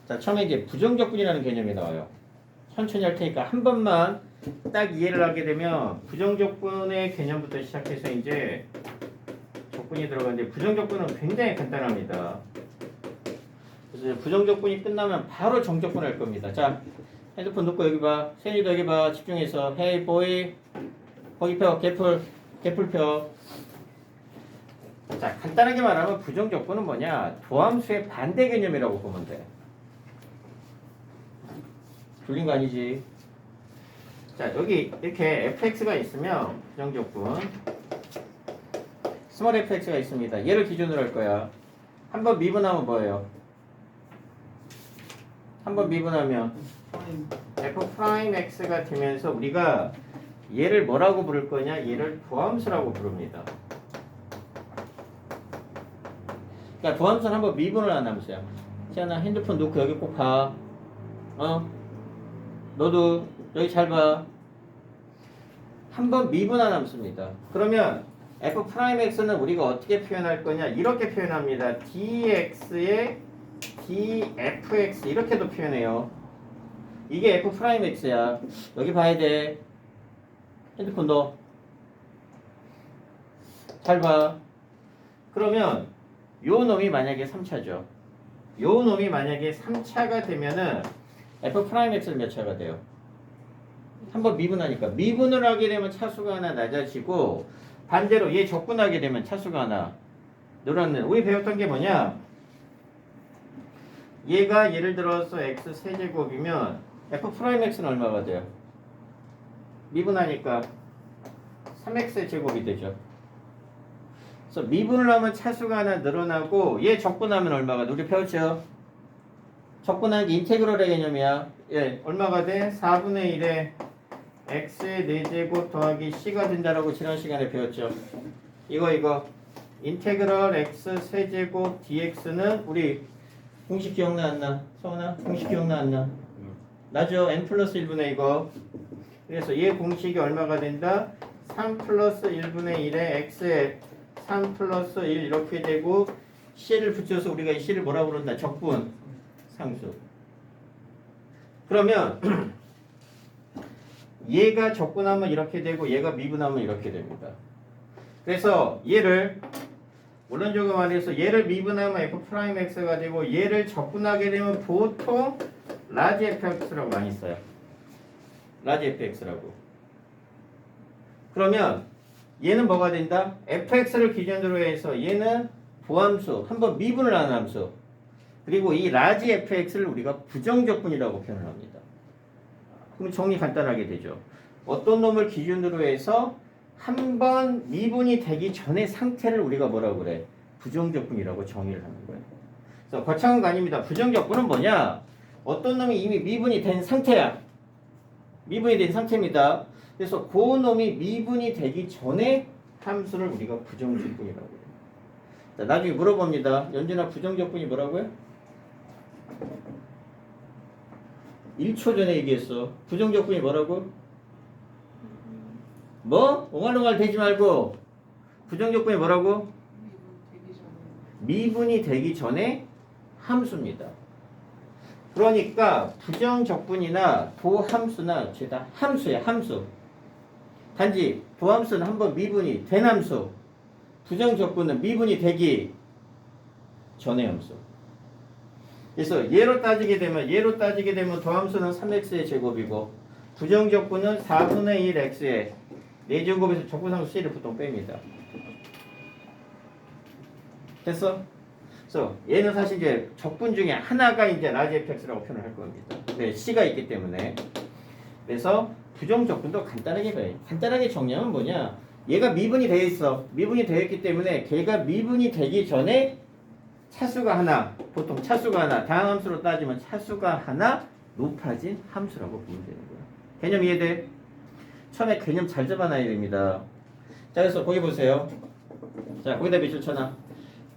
자, 처음에 이제 부정적분이라는 개념이 나와요. 천천히 할 테니까 한 번만 딱 이해를 하게 되면 부정적분의 개념부터 시작해서 이제 적분이 들어가는데 부정적분은 굉장히 간단합니다. 그래서 부정적분이 끝나면 바로 정적분 할 겁니다. 자, 핸드폰 놓고 여기 봐. 세연이도 여기 봐. 집중해서. 헤이 보이. 거기 펴. 개풀 펴. 자, 간단하게 말하면 부정적분은 뭐냐? 도함수의 반대 개념이라고 보면 돼. 틀린 거 아니지? 자, 여기 이렇게 fx가 있으면 부정적분 스몰 fx가 있습니다. 얘를 기준으로 할 거야. 한번 미분하면 뭐예요? 한번 미분하면 f'x가 되면서 우리가 얘를 뭐라고 부를 거냐? 얘를 도함수라고 부릅니다. 그러니까 도함수는 한번 미분을 한 함수야. 시아나 핸드폰 놓고 여기 꼭 봐. 너도 여기 잘 봐. 한번 미분한 함수입니다. 그러면 f'x는 우리가 어떻게 표현할 거냐? 이렇게 표현합니다. dx에 dfx 이렇게도 표현해요. 이게 f'x야. 여기 봐야 돼. 핸드폰 너. 잘 봐. 그러면 요 놈이 만약에 3차죠. 요 놈이 만약에 3차가 되면은 f'x는 몇 차가 돼요? 한번 미분하니까 미분을 하게 되면 차수가 하나 낮아지고 반대로 얘 적분하게 되면 차수가 하나 늘어나는. 우리 배웠던 게 뭐냐? 얘가 예를 들어서 x 세제곱이면 f'x는 얼마가 돼요? 미분하니까 3x 제곱이 되죠. 그래서 미분을 하면 차수가 하나 늘어나고 얘 적분하면 얼마가 돼? 우리 배웠죠? 적분한 게 인테그럴의 개념이야. 예, 얼마가 돼? 4분의 1에 x의 4제곱 더하기 c가 된다라고 지난 시간에 배웠죠. 이거 인테그럴 x 세제곱 dx는 우리 공식 기억나 안 나? 성훈아 공식 기억나 안 나? 나죠? n 플러스 1분의 이거. 그래서 얘 공식이 얼마가 된다? 3 플러스 1분의 1에 x에 3 플러스 1 이렇게 되고 c를 붙여서 우리가 이 c를 뭐라고 부른다? 적분 상수. 그러면 얘가 적분하면 이렇게 되고 얘가 미분하면 이렇게 됩니다. 그래서 얘를 원론적으로 말해서 얘를 미분하면 f'x가 되고 얘를 적분하게 되면 보통 라지 fx라고 많이 써요. 라지 fx라고. 그러면 얘는 뭐가 된다? fx를 기준으로 해서 얘는 도함수, 한번 미분을 하는 함수. 그리고 이 라지 fx를 우리가 부정적분이라고 표현을 합니다. 그럼 정리 간단하게 되죠. 어떤 놈을 기준으로 해서 한번 미분이 되기 전의 상태를 우리가 뭐라고 그래? 부정적분이라고 정의를 하는 거예요. 그래서 거창한 거 아닙니다. 부정적분은 뭐냐? 어떤 놈이 이미 미분이 된 상태야. 미분이 된 상태입니다. 그래서 그 놈이 미분이 되기 전에 함수를 우리가 부정적분이라고 해요. 자, 나중에 물어봅니다. 연준아 부정적분이 뭐라고요? 1초 전에 얘기했어. 부정적분이 뭐라고? 뭐? 옹알옹알 대지 말고 부정적분이 뭐라고? 미분이 되기 전에 함수입니다. 그러니까 부정적분이나 도함수나 죄다 함수야. 함수. 단지 도함수는 한번 미분이 된 함수, 부정적분은 미분이 되기 전의 함수. 그래서 얘로 따지게 되면 도함수는 3x의 제곱이고 부정적분은 4분의 1 x의 4제곱에서 적분상수 c를 보통 뺍니다. 됐어? 그래서 얘는 사실 이제 적분 중에 하나가 이제 라지 fx라고 표현을 할 겁니다. 네, c가 있기 때문에. 그래서 부정적분도 간단하게 봐요. 간단하게 정리하면 뭐냐? 얘가 미분이 되어 있어. 미분이 되어 있기 때문에 걔가 미분이 되기 전에 차수가 하나, 보통 차수가 하나, 다항 함수로 따지면 차수가 하나 높아진 함수라고 보면 되는 거야. 개념 이해돼? 처음에 개념 잘 잡아놔야 됩니다. 자, 그래서 거기 보세요. 자, 거기다 밑줄 쳐놔.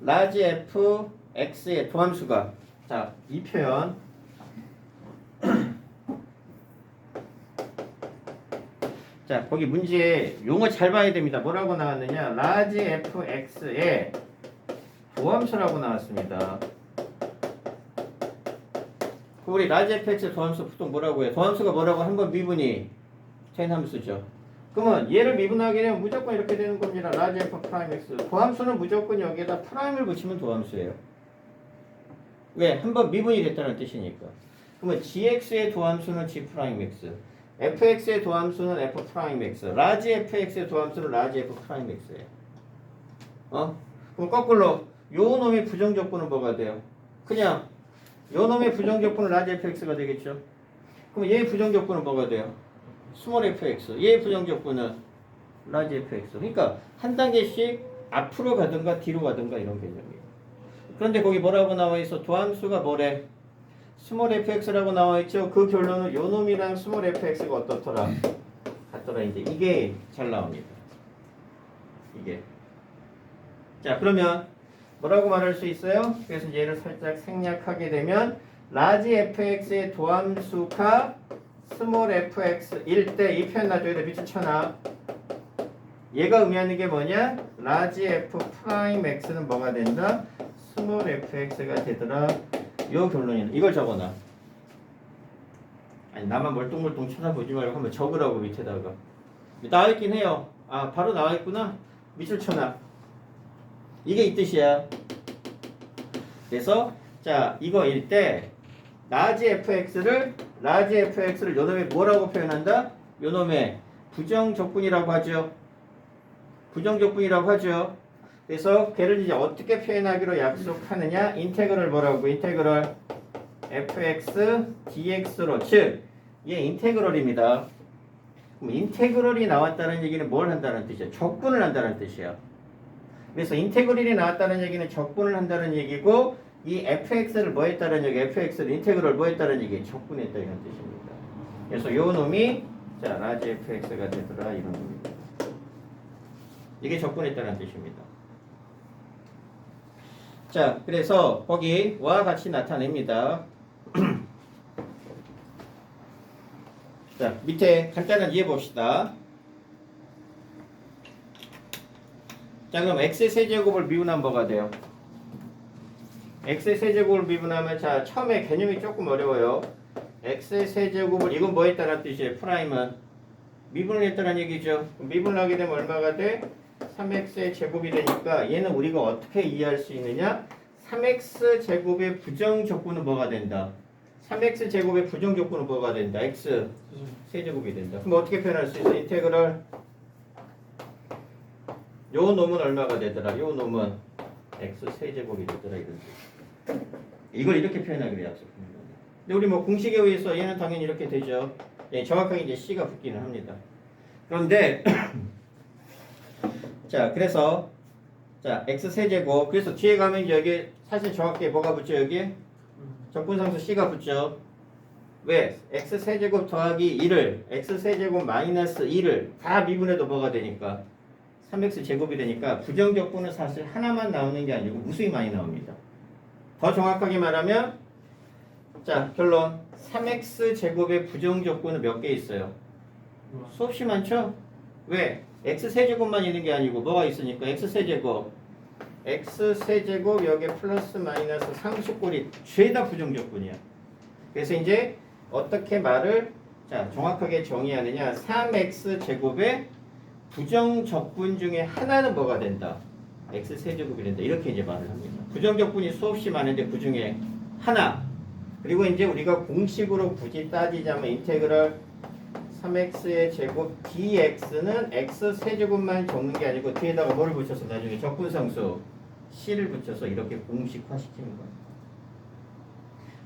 라지 f x의 도함수가, 자, 이 표현. 자, 거기 문제에 용어 잘 봐야 됩니다. 뭐라고 나왔느냐? 라지 f x의 도함수라고 나왔습니다. 우리 라지 fx의 도함수 보통 뭐라고 해요? 도함수가 뭐라고 한번 미분이 된 함수죠. 그러면 얘를 미분하게 되면 무조건 이렇게 되는 겁니다. 라지 f 프라임 x. 도함수는 무조건 여기에다 프라임을 붙이면 도함수예요. 왜? 한번 미분이 됐다는 뜻이니까. 그러면 gx의 도함수는 g 프라임 x. fx의 도함수는 f 프라임 x. 라지 fx의 도함수는 라지 f 프라임 x예요. 그럼 거꾸로 요 놈의 부정적분은 뭐가 돼요? 그냥 요 놈의 부정적분은 라지 fx가 되겠죠. 그럼 얘의 부정적분은 뭐가 돼요? 스몰 fx. 얘의 부정적분은 라지 fx. 그러니까 한 단계씩 앞으로 가든가 뒤로 가든가 이런 개념이에요. 그런데 거기 뭐라고 나와 있어? 도함수가 뭐래? 스몰 fx라고 나와 있죠. 그 결론은 요 놈이랑 스몰 fx가 어떻더라? 같더라. 이제 이게 잘 나옵니다. 이게. 자, 그러면 뭐라고 말할 수 있어요? 그래서 얘를 살짝 생략하게 되면 라지 fx의 도함수가 스몰 fx일 때 이 표현 나중에 밑줄 쳐놔. 얘가 의미하는 게 뭐냐? 라지 f 프라임 x는 뭐가 된다? 스몰 fx가 되더라. 요 결론이네. 이걸 적어놔. 아니 나만 멀뚱멀뚱 쳐다보지 말고 한번 적으라고 밑에다가. 나와있긴 해요. 아 바로 나와있구나. 밑줄 쳐놔. 이게 이 뜻이야. 그래서 자 이거일 때 라지 fx를 요놈의 뭐라고 표현한다? 요놈의 부정적분이라고 하죠. 부정적분이라고 하죠. 그래서 걔를 이제 어떻게 표현하기로 약속하느냐? 인테그럴 뭐라고? 인테그럴 fx dx로 즉 얘 인테그럴입니다. 그럼 인테그럴이 나왔다는 얘기는 뭘 한다는 뜻이야? 적분을 한다는 뜻이야. 그래서 인테그럴이 나왔다는 얘기는 적분을 한다는 얘기고 이 fx를 뭐 했다는 얘기? fx를 인테그럴 뭐 했다는 얘기? 적분했다 이런 뜻입니다. 그래서 요 놈이 자 라지 fx가 되더라 이런 놈입니다. 이게 적분했다는 뜻입니다. 자, 그래서 거기와 같이 나타냅니다. 자, 밑에 간단한 이해 봅시다. 자, 그럼 x의 세제곱을 미분하면 뭐가 돼요? x의 세제곱을 미분하면 자, 처음에 개념이 조금 어려워요. x의 세제곱을 이건 뭐 했다는 뜻이에요? 프라임은 미분을 했다는 얘기죠. 미분을 하게 되면 얼마가 돼? 3x의 제곱이 되니까 얘는 우리가 어떻게 이해할 수 있느냐? 3x 제곱의 부정적분은 뭐가 된다? 3x 제곱의 부정적분은 뭐가 된다? x 세제곱이 된다. 그럼 어떻게 표현할 수 있어? 인테그럴 요 놈은 얼마가 되더라? 요 놈은 x 세제곱이 되더라 이런 뜻. 이걸 이렇게 표현하기로 약속합니다. 근데 우리 뭐 공식에 의해서 얘는 당연히 이렇게 되죠. 예, 정확하게 이제 c가 붙기는 합니다. 그런데 자, 그래서 자, x 세제곱. 그래서 뒤에 가면 여기 사실 정확히 뭐가 붙죠? 여기 적분상수 c가 붙죠. 왜? x 세제곱 더하기 1을 x 세제곱 마이너스 1을 다 미분해도 뭐가 되니까 3x 제곱이 되니까 부정적분은 사실 하나만 나오는 게 아니고 무수히 많이 나옵니다. 더 정확하게 말하면 자, 결론 3x 제곱의 부정적분은 몇 개 있어요? 수없이 많죠? 왜? x세제곱만 있는 게 아니고 뭐가 있으니까 x세제곱 여기에 플러스 마이너스 상수꼴이 죄다 부정적분이야. 그래서 이제 어떻게 말을 자 정확하게 정의하느냐? 3x제곱의 부정적분 중에 하나는 뭐가 된다? x세제곱이 된다. 이렇게 이제 말을 합니다. 부정적분이 수없이 많은데 그 중에 하나. 그리고 이제 우리가 공식으로 굳이 따지자면 인테그럴 3x의 제곱 dx는 x 세제곱만 적는 게 아니고 뒤에다가 뭐를 붙여서 나중에 적분상수 c를 붙여서 이렇게 공식화시키는 거예요.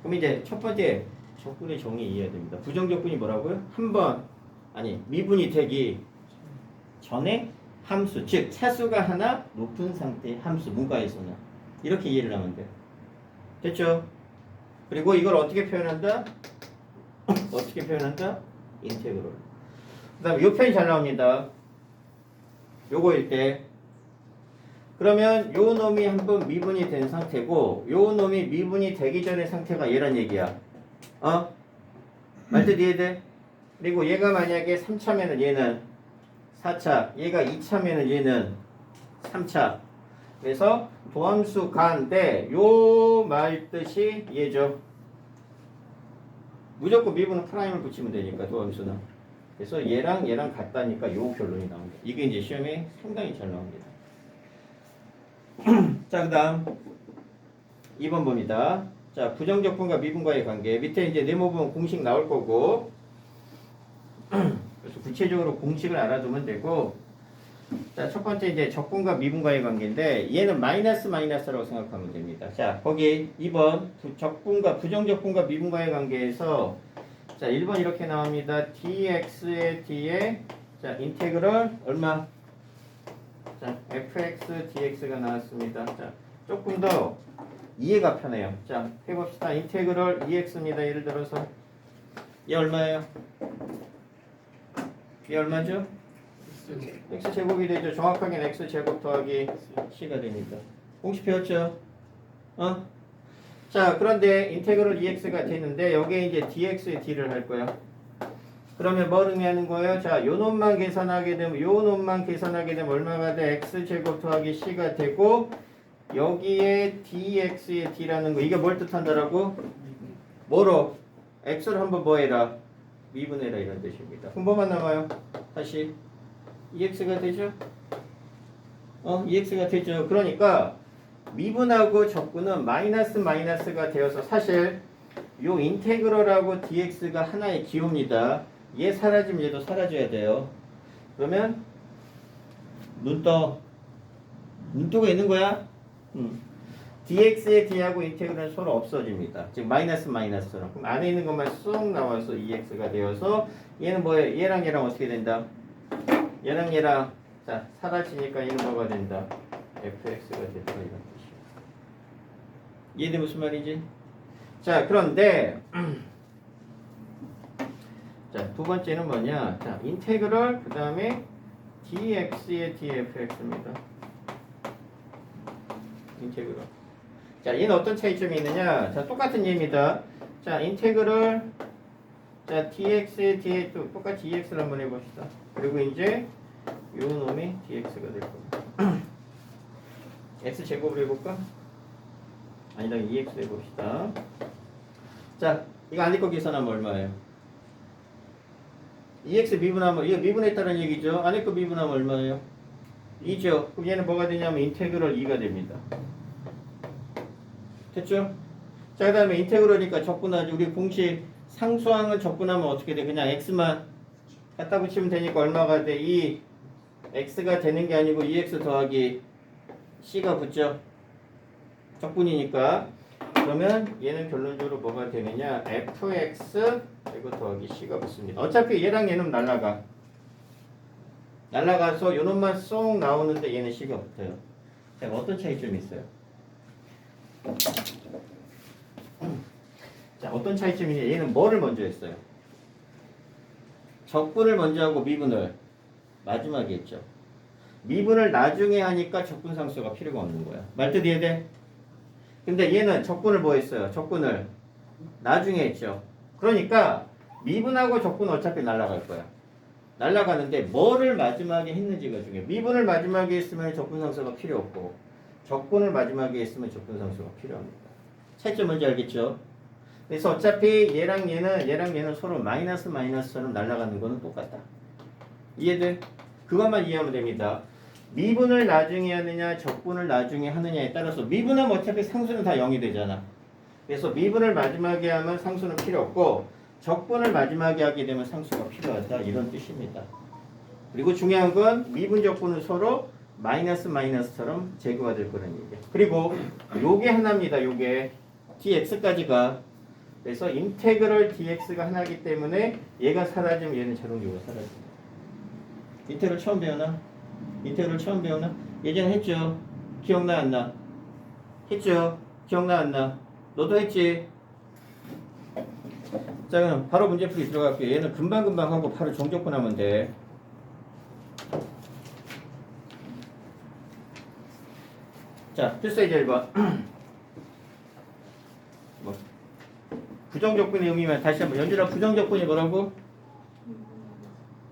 그럼 이제 첫 번째 적분의 정의 이해해야 됩니다. 부정적분이 뭐라고요? 미분이 되기 전에 함수, 즉 차수가 하나 높은 상태의 함수, 문과에서는 이렇게 이해를 하면 돼요. 됐죠? 그리고 이걸 어떻게 표현한다? 어떻게 표현한다? 인테그럴. 그 다음에 요 표현이 잘 나옵니다. 요거일 때 그러면 요 놈이 한번 미분이 된 상태고 요 놈이 미분이 되기 전의 상태가 얘란 얘기야. 말뜻 이해돼? 그리고 얘가 만약에 3차면은 얘는 4차, 얘가 2차면은 얘는 3차. 그래서 도함수 가인데 요 말뜻이 얘죠. 무조건 미분은 프라임을 붙이면 되니까 도함수는. 그래서 얘랑 얘랑 같다니까 요 결론이 나옵니다. 이게 이제 시험에 상당히 잘 나옵니다. 자, 그 다음 2번 봅니다. 자, 부정적분과 미분과의 관계. 밑에 이제 네모 부분 공식 나올 거고, 그래서 구체적으로 공식을 알아두면 되고, 자, 첫 번째 이제 적분과 미분과의 관계인데, 얘는 마이너스라고 생각하면 됩니다. 자, 거기 2번 적분과 부정적분과 미분과의 관계에서, 자, 1번 이렇게 나옵니다. dx의 d에, 자, 인테그럴 얼마? 자, fx dx가 나왔습니다. 자, 조금 더 이해가 편해요. 자, 해봅시다. 인테그럴 2x입니다. 예를 들어서 얘 얼마예요? 얘 얼마죠? x제곱이 되죠. 정확하게는 x제곱 더하기 c가 됩니다. 공식 배웠죠? 자, 그런데 인테그럴 2x가 되는데 여기에 이제 dx의 d를 할 거야. 그러면 뭘 의미하는 거예요? 자, 요 놈만 계산하게 되면 얼마가 돼? x제곱 더하기 c가 되고, 여기에 dx의 d라는 거, 이게 뭘 뜻한다라고? 뭐로? x를 한번 뭐 해라? 미분해라, 이런 뜻입니다. 그럼 뭐만 남아요? 다시 2x가 되죠? 2x가 되죠. 그러니까 미분하고 적분은 마이너스가 되어서 사실 요 인테그럴하고 dx가 하나의 기호입니다. 얘 사라지면 얘도 사라져야 돼요. 그러면 눈떠가 있는 거야? dx의 d하고 인테그럴은 서로 없어집니다. 즉 마이너스처럼. 그럼 안에 있는 것만 쏙 나와서 2x가 되어서 얘는 뭐예요? 얘랑 얘랑 어떻게 된다? 얘랑 얘랑 자 사라지니까 얘는 뭐가 된다? fx가 된다 이런 뜻이에요. 이해돼 무슨 말이지? 자 그런데 자 두 번째는 뭐냐? 자 인테그럴 그 다음에 dx의 dfx입니다. 인테그럴. 자 얘는 어떤 차이점이 있느냐? 자 똑같은 예입니다. 자 인테그럴 자 dx의 d 똑같이 dx를 한번 해봅시다. 그리고 이제 요 놈이 dx가 될 겁니다. x제곱을 해볼까? 아니다 2x 해봅시다. 자 이거 안에 거 계산하면 얼마예요? 2x 미분하면 이거 미분했다는 얘기죠. 안에 거 미분하면 얼마예요? 2죠. 그럼 얘는 뭐가 되냐면 인테그럴 2가 됩니다. 됐죠? 자 그 다음에 인테그럴이니까 적분하지. 우리 공식 상수항은 적분하면 어떻게 돼? 그냥 x만 갖다 붙이면 되니까 얼마가 돼? 2 x가 되는 게 아니고 2x 더하기 c가 붙죠. 적분이니까. 그러면 얘는 결론적으로 뭐가 되느냐? fx 그리고 더하기 c가 붙습니다. 어차피 얘랑 얘는 날라가서 요 놈만 쏙 나오는데 얘는 c가 붙어요. 자, 어떤 차이점이 있어요? 자, 어떤 차이점이냐? 얘는 뭐를 먼저 했어요? 적분을 먼저 하고 미분을 마지막에 했죠. 미분을 나중에 하니까 적분상수가 필요가 없는 거야. 말뜻 이해돼? 근데 얘는 적분을 뭐 했어요? 적분을 나중에 했죠. 그러니까 미분하고 적분은 어차피 날아갈 거야. 날아가는데 뭐를 마지막에 했는지가 중요해. 미분을 마지막에 했으면 적분상수가 필요 없고 적분을 마지막에 했으면 적분상수가 필요합니다. 차이점 뭔지 알겠죠? 그래서 어차피 얘랑 얘는 서로 마이너스처럼 날아가는 거는 똑같다. 이해돼? 그것만 이해하면 됩니다. 미분을 나중에 하느냐 적분을 나중에 하느냐에 따라서 미분하면 어차피 상수는 다 0이 되잖아. 그래서 미분을 마지막에 하면 상수는 필요 없고 적분을 마지막에 하게 되면 상수가 필요하다 이런 뜻입니다. 그리고 중요한 건 미분 적분은 서로 마이너스처럼 제거가 될 거라는 얘기예요. 그리고 요게 하나입니다. 요게 dx까지가 그래서 인테그럴 dx가 하나이기 때문에 얘가 사라지면 얘는 자동적으로 사라집니다. 인테그럴 처음 배웠나? 예전에 했죠? 기억나 안 나? 했죠? 기억나 안 나? 너도 했지? 자 그럼 바로 문제풀이 들어갈게요. 얘는 금방금방 하고 바로 정적분 하면 돼. 자 필수예제 1번 뭐 부정적분의 의미만 다시 한번 연주라 부정적분이 뭐라고?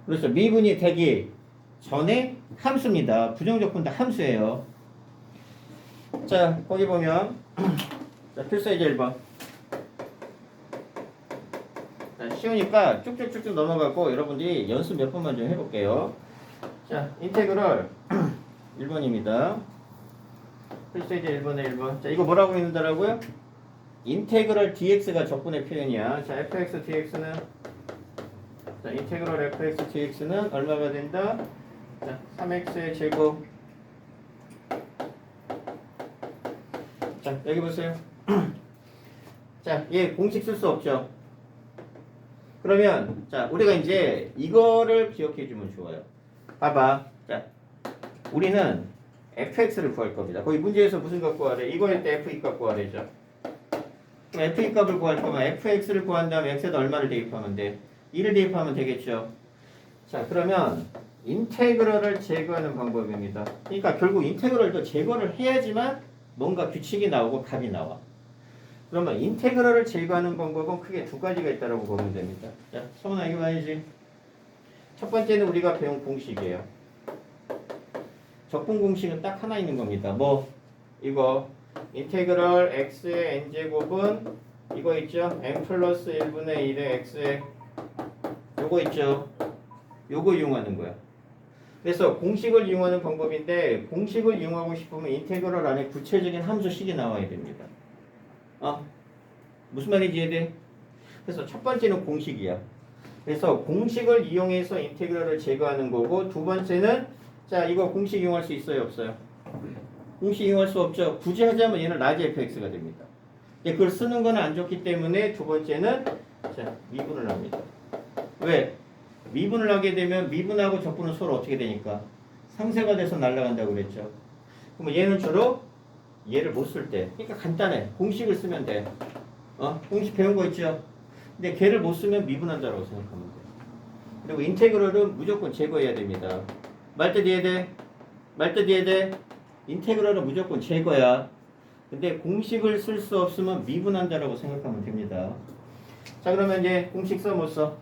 그렇죠. 미분이 되기 전에 함수입니다. 부정적분도 함수예요. 자 거기 보면 자 필수예제 1번 자, 쉬우니까 쭉쭉쭉쭉 넘어가고 여러분들이 연습 몇 번만 좀 해볼게요. 자, 인테그럴 1번입니다. 필수이제 1번에 1번. 자, 이거 뭐라고 읽는다라고요? 인테그럴 dx가 적분의 표현이야. 자, fx dx는 자, 인테그럴 fx dx는 얼마가 된다? 자, 3x의 제곱. 자, 여기 보세요. 자, 얘 공식 쓸 수 없죠. 그러면 자, 우리가 이제 이거를 기억해 주면 좋아요. 봐봐. 자, 우리는 fx를 구할 겁니다. 거기 문제에서 무슨 값 구하래? 이거일 때 f2 값 구하래죠. f2 값을 구할 거면 fx를 구한 다음에 x에다 얼마를 대입하면 돼? 2를 대입하면 되겠죠. 자, 그러면 인테그럴을 제거하는 방법입니다. 그러니까 결국 인테그럴도 제거를 해야지만 뭔가 규칙이 나오고 값이 나와. 그러면 인테그럴을 제거하는 방법은 크게 두 가지가 있다고 보면 됩니다. 자, 성훈아 이거 봐야지. 첫 번째는 우리가 배운 공식이에요. 적분 공식은 딱 하나 있는 겁니다. 뭐 이거 인테그럴 x의 n제곱은 이거 있죠? n 플러스 1분의 1의 x의 요거 있죠? 요거 이용하는 거야. 그래서 공식을 이용하는 방법인데 공식을 이용하고 싶으면 인테그럴 안에 구체적인 함수식이 나와야 됩니다. 무슨 말인지 이해돼? 그래서 첫 번째는 공식이야. 그래서 공식을 이용해서 인테그럴을 제거하는 거고 두 번째는 자 이거 공식 이용할 수 있어요 없어요? 공식 이용할 수 없죠. 굳이 하자면 얘는 라지 fx가 됩니다. 그걸 쓰는 건 안 좋기 때문에 두 번째는 자 미분을 합니다. 왜? 미분을 하게 되면 미분하고 적분은 서로 어떻게 되니까 상쇄가 돼서 날아간다고 그랬죠. 그럼 얘는 주로 얘를 못 쓸 때 그러니까 간단해. 공식을 쓰면 돼. 공식 배운 거 있죠. 근데 걔를 못 쓰면 미분한다고 생각하면 돼. 그리고 인테그럴은 무조건 제거해야 됩니다. 말 뜻 이해돼? 말 뜻 이해돼? 인테그럴은 무조건 제거야. 근데 공식을 쓸 수 없으면 미분한다라고 생각하면 됩니다. 자 그러면 이제 공식 써 못 써?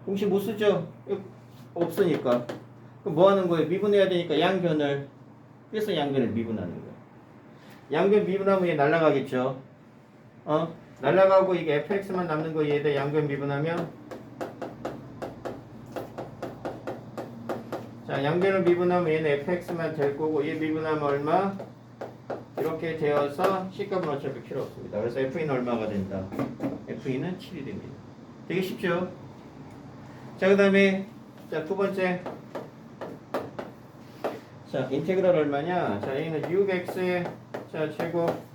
공식 못 쓰죠? 없으니까. 그럼 뭐 하는 거예요? 미분해야 되니까 양변을. 그래서 양변을 미분하는 거예요. 양변 미분하면 얘 날아가겠죠? 날아가고 이게 fx만 남는 거 얘들 양변 미분하면 자 양변을 미분하면 얘는 fx만 될 거고 얘 미분하면 얼마? 이렇게 되어서 C값은 어차피 필요 없습니다. 그래서 F는 얼마가 된다? F는 7이 됩니다. 되게 쉽죠? 자, 그 다음에 자, 두 번째 자, 인테그럴 얼마냐? 자, A는 6X의 자, 제곱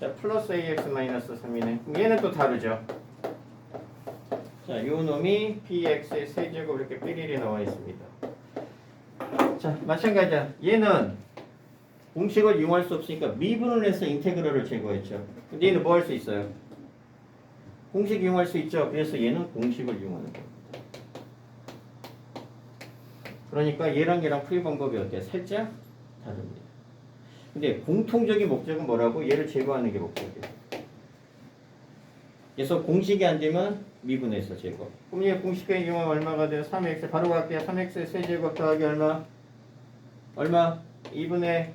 자, 플러스 AX 마이너스 3이네. 그럼 얘는 또 다르죠? 자, 요 놈이 BX의 세제곱 이렇게 삐리리 나와 있습니다. 자, 마찬가지야. 얘는 공식을 이용할 수 없으니까 미분을 해서 인테그럴을 제거했죠. 근데 얘는 뭐 할 수 있어요? 공식 이용할 수 있죠. 그래서 얘는 공식을 이용하는 겁니다. 그러니까 얘랑 얘랑 풀이 방법이 어때요? 살짝 다릅니다. 근데 공통적인 목적은 뭐라고? 얘를 제거하는 게 목적이에요. 그래서 공식이 안 되면 미분해서 제거. 그럼 얘 공식에 이용하면 얼마가 돼요? 3x 바로 갈게요. 3x의 세제곱 더하기 얼마? 얼마? 2분의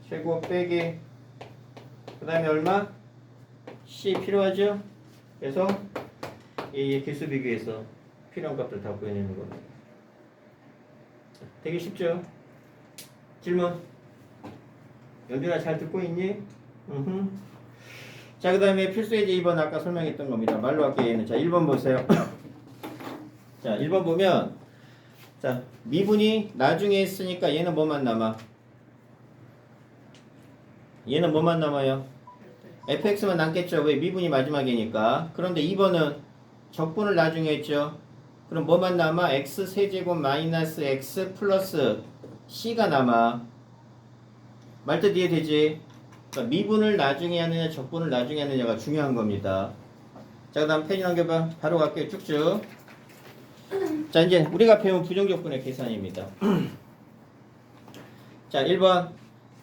제곱 빼기 그 다음에 얼마? C 필요하죠? 그래서 이 개수 비교해서 필요한 값들 다 구해내는 겁니다. 되게 쉽죠? 질문? 연준아 잘 듣고 있니? 자, 그 다음에 필수예제 2번 아까 설명했던 겁니다. 말로 할게요. 얘는. 자, 1번 보세요. 자, 1번 보면 자, 미분이 나중에 했으니까 얘는 뭐만 남아? 얘는 뭐만 남아요? fx만 남겠죠. 왜? 미분이 마지막이니까. 그런데 2번은 적분을 나중에 했죠. 그럼 뭐만 남아? x 세제곱 마이너스 x 플러스 c가 남아. 말뜻 이해되지? 그러니까 미분을 나중에 하느냐 적분을 나중에 하느냐가 중요한 겁니다. 자, 그 다음 페이지 넘겨봐. 바로 갈게요. 쭉쭉. 자, 이제 우리가 배운 부정적분의 계산입니다. 자, 1번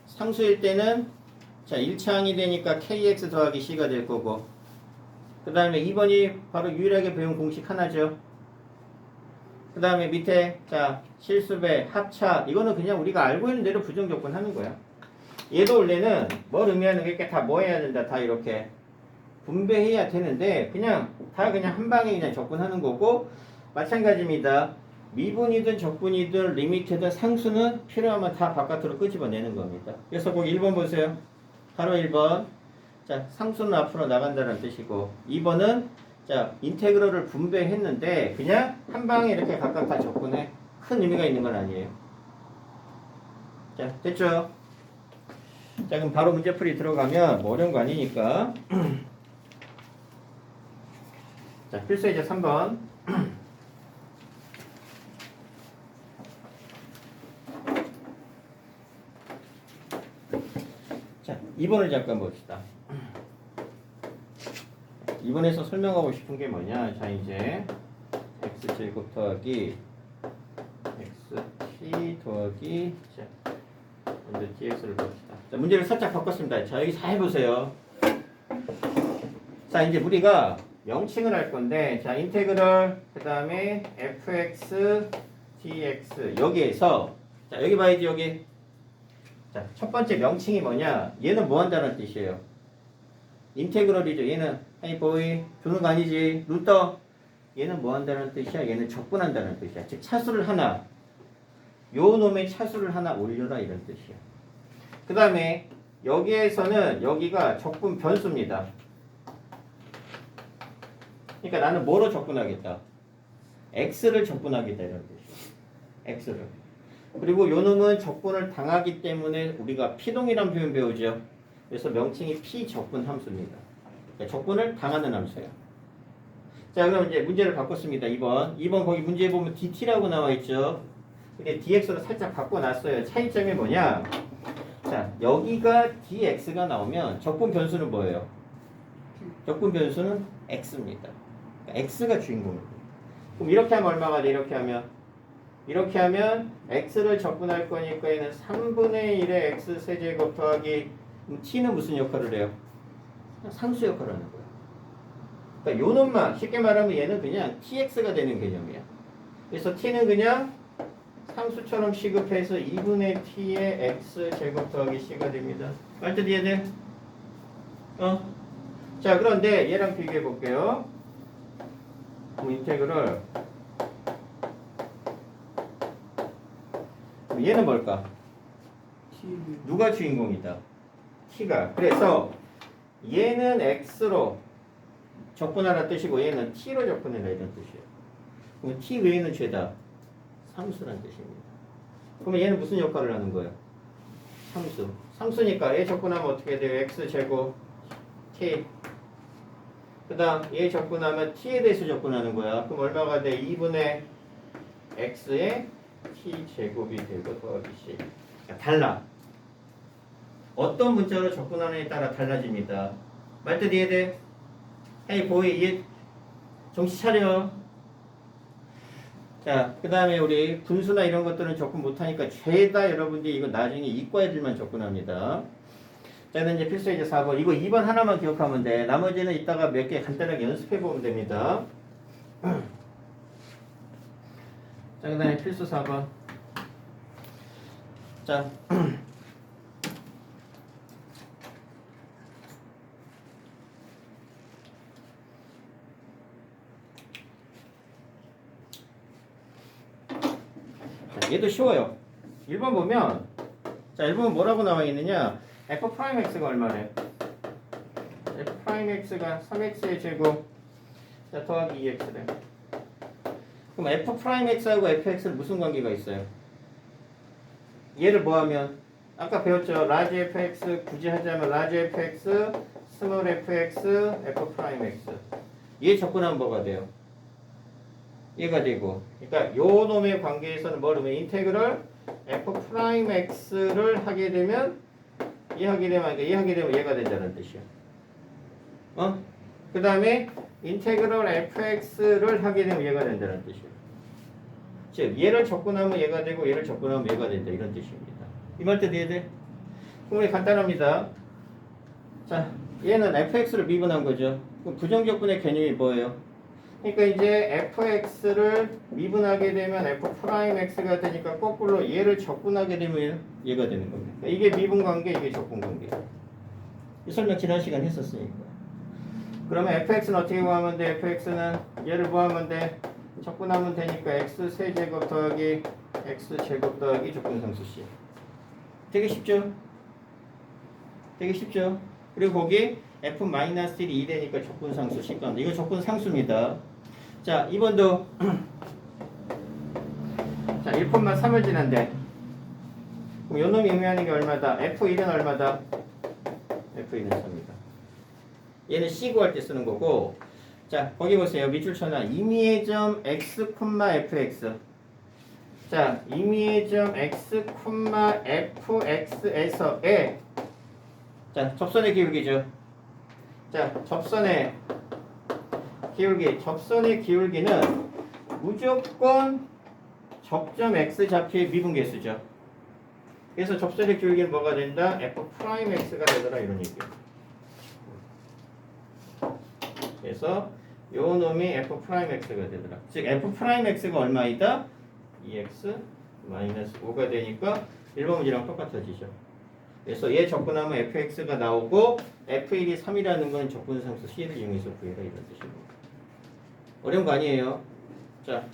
상수일 때는 자 1차항이 되니까 kx 더하기 c가 될 거고 그 다음에 2번이 바로 유일하게 배운 공식 하나죠. 그 다음에 밑에 자 실수배 합차 이거는 그냥 우리가 알고 있는 대로 부정적분 하는 거야. 얘도 원래는 뭘 의미하는 게 다 뭐 해야 된다 다 이렇게 분배해야 되는데 그냥 한 방에 그냥 접근하는 거고 마찬가지입니다. 미분이든 적분이든 리미트든 상수는 필요하면 다 바깥으로 끄집어내는 겁니다. 그래서 꼭 1번 보세요. 바로 1번. 자, 상수는 앞으로 나간다는 뜻이고 2번은 자, 인테그럴을 분배했는데 그냥 한 방에 이렇게 각각 다 접근해. 큰 의미가 있는 건 아니에요. 자, 됐죠? 자, 그럼 바로 문제풀이 들어가면 뭐 어려운 거 아니니까. 자, 필수 이제 3번. 자, 2번을 잠깐 봅시다. 2번에서 설명하고 싶은 게 뭐냐. 자, 이제 x제곱 더하기 xt 더하기 자, 먼저 dx를 봅시다. 자, 문제를 살짝 바꿨습니다. 자, 여기 잘 보세요. 자, 이제 우리가 명칭을 할 건데 자, 인테그럴 그 다음에 fx dx 여기에서 자, 여기 봐야지 여기. 자, 첫 번째 명칭이 뭐냐? 얘는 뭐 한다는 뜻이에요? 인테그럴이죠. 얘는 아니 보이 주는 거 아니지. 눈 떠. 얘는 뭐 한다는 뜻이야? 얘는 적분한다는 뜻이야. 즉 차수를 하나 요 놈의 차수를 하나 올려라 이런 뜻이야. 그 다음에 여기에서는 여기가 적분 변수입니다. 그러니까 나는 뭐로 적분하겠다? x를 적분하겠다 이런 뜻이야. x를. 그리고 요 놈은 적분을 당하기 때문에 우리가 피동이란 표현 배우죠. 그래서 명칭이 피적분 함수입니다. 그러니까 적분을 당하는 함수예요. 자, 그럼 이제 문제를 바꿨습니다. 2번 거기 문제에 보면 dt라고 나와 있죠. 근데 dx로 살짝 바꿔놨어요. 차이점이 뭐냐? 자, 여기가 dx가 나오면 적분 변수는 뭐예요? 적분 변수는 x입니다. 그러니까 x가 주인공입니다. 그럼 이렇게 하면 얼마가 돼? 이렇게 하면 x를 적분할 거니까 얘는 3분의 1의 x 세제곱 더하기 t는 무슨 역할을 해요? 상수 역할을 하는 거예요. 그러니까 요 놈만 쉽게 말하면 얘는 그냥 tx가 되는 개념이야. 그래서 t는 그냥 상수처럼 취급해서 2분의 t의 x 제곱 더하기 c가 됩니다. 말 뜻 이해돼? 자, 그런데 얘랑 비교해 볼게요. 인테그럴 얘는 뭘까? 누가 주인공이다? t가. 그래서 얘는 x로 적분하라 뜻이고 얘는 t로 적분해라 이런 뜻이에요. 그럼 t 외에는 죄다. 상수란 뜻입니다. 그러면 얘는 무슨 역할을 하는 거예요? 상수. 상수니까 얘 적분하면 어떻게 돼요? x제곱 t. 그 다음 얘 적분하면 t에 대해서 적분하는 거야. 그럼 얼마가 돼? 2분의 x의 t제곱이 되고 더하기 c. 달라. 어떤 문자로 접근하느냐에 따라 달라집니다. 말뜻 이해돼? 헤이 보이 이해? 정신 차려. 자, 그 다음에 우리 분수나 이런 것들은 접근 못하니까 죄다 여러분들이 이거 나중에 이과 애들만 접근합니다. 자, 이제 필수 이제 4번. 이거 2번 하나만 기억하면 돼. 나머지는 이따가 몇 개 간단하게 연습해 보면 됩니다. 자, 그 다음에 필수 4번. 자. 얘도 쉬워요. 1번 보면 자, 1번은 뭐라고 나와 있느냐? f'x가 얼마래? f'x가 3x의 제곱 자, 더하기 2x래. 그럼 f'x하고 fx는 무슨 관계가 있어요? 얘를 뭐하면 아까 배웠죠? 라지 fx 굳이 하자면 라지 fx 스몰 fx f'x 얘 접근하면 뭐가 돼요? 얘가 되고 그러니까 요 놈의 관계에서는 뭐냐면 인테그럴 f'x를 하게 되면 얘 하게 되면 얘가 된다는 뜻이야. 그 다음에 인테그럴 fx를 하게 되면 얘가 된다는 뜻이야. 즉 얘를 접근하면 얘가 되고 얘를 접근하면 얘가 된다 이런 뜻입니다. 이 말 뜻 이해돼? 그럼 간단합니다. 자, 얘는 fx를 미분한 거죠. 그럼 부정적분의 개념이 뭐예요? 그러니까 이제 fx를 미분하게 되면 f'x가 되니까 거꾸로 얘를 적분하게 되면 얘가 되는 겁니다. 이게 미분 관계, 이게 적분 관계. 이 설명 지난 시간 했었으니까. 그러면 fx는 어떻게 구하면 돼? fx는 얘를 구하면 돼. 적분하면 되니까 x 세제곱 더하기 x 제곱 더하기 적분상수 c. 되게 쉽죠? 되게 쉽죠? 그리고 거기 f-1이 2 되니까 적분상수 c 건데 이거 적분상수입니다. 자, 2번도 자, 1,3을 지난데 그럼 요 놈이 의미하는 게 얼마다? f1은 얼마다? f1은 3이다. 얘는 c 구할 때 쓰는 거고 자, 거기 보세요. 밑줄 쳐놔. 임의의 점 x, fx. 자, 임의의 점 x, fx에서의 자, 접선의 기울기죠. 자, 접선의 기울기. 접선의 기울기는 무조건 접점 x 좌표의 미분계수죠. 그래서 접선의 기울기는 뭐가 된다? f'x가 되더라 이런 얘기예요. 그래서 요 놈이 f'x가 되더라. 즉 f'x가 얼마이다? 2x 5가 되니까 1번 문제랑 똑같아지죠. 그래서 얘 접근하면 fx가 나오고 f1이 3이라는 건 접근상수 c를 이용해서 구해라 이런 뜻입니다. 어려운 거 아니에요. 자.